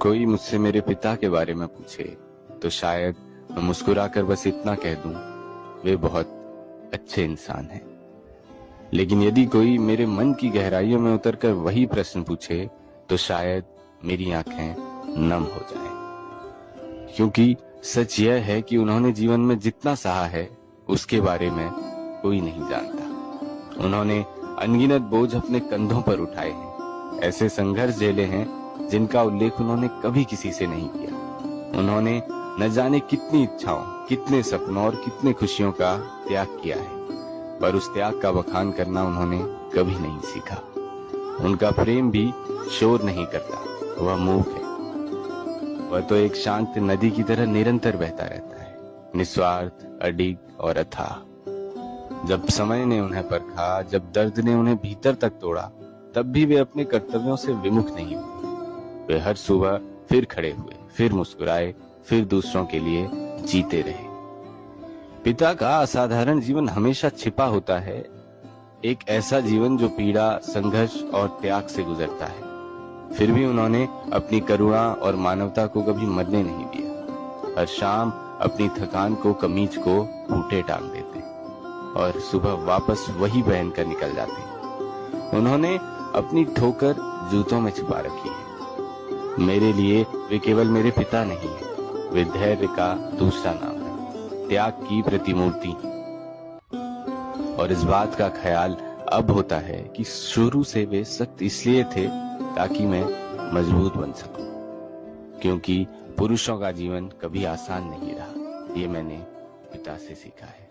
कोई मुझसे मेरे पिता के बारे में पूछे तो शायद मैं मुस्कुराकर बस इतना कह दूं, वे बहुत अच्छे इंसान हैं। लेकिन यदि कोई मेरे मन की गहराइयों में उतरकर वही प्रश्न पूछे तो शायद मेरी आंखें नम हो जाएं। क्योंकि सच यह है कि उन्होंने जीवन में जितना सहा है उसके बारे में कोई नहीं जानता। उन्होंने अनगिनत बोझ अपने कंधों पर उठाए हैं, ऐसे संघर्ष झेले हैं जिनका उल्लेख उन्होंने कभी किसी से नहीं किया। उन्होंने न जाने कितनी इच्छाओं, कितने सपनों और कितने खुशियों का त्याग किया है, पर उस त्याग का बखान करना उन्होंने कभी नहीं सीखा। उनका प्रेम भी शोर नहीं करता, वह मूक है। वह तो एक शांत नदी की तरह निरंतर बहता रहता है, निस्वार्थ, अडिग और अथाह। जब समय ने उन्हें परखा, जब दर्द ने उन्हें भीतर तक तोड़ा, तब भी वे अपने कर्तव्यों से विमुख नहीं हुए। वे हर सुबह फिर खड़े हुए, फिर मुस्कुराए, फिर दूसरों के लिए जीते रहे। पिता का असाधारण जीवन हमेशा छिपा होता है, एक ऐसा जीवन जो पीड़ा, संघर्ष और त्याग से गुजरता है। फिर भी उन्होंने अपनी करुणा और मानवता को कभी मरने नहीं दिया। हर शाम अपनी थकान को, कमीज को खूंटे टांग देते और सुबह वापस वही पहनकर निकल जाते। उन्होंने अपनी ठोकर जूतों में छिपा रखी है। मेरे लिए वे केवल मेरे पिता नहीं है, वे धैर्य का दूसरा नाम है, त्याग की प्रतिमूर्ति। और इस बात का ख्याल अब होता है कि शुरू से वे सख्त इसलिए थे ताकि मैं मजबूत बन सकूं, क्योंकि पुरुषों का जीवन कभी आसान नहीं रहा। ये मैंने पिता से सीखा है।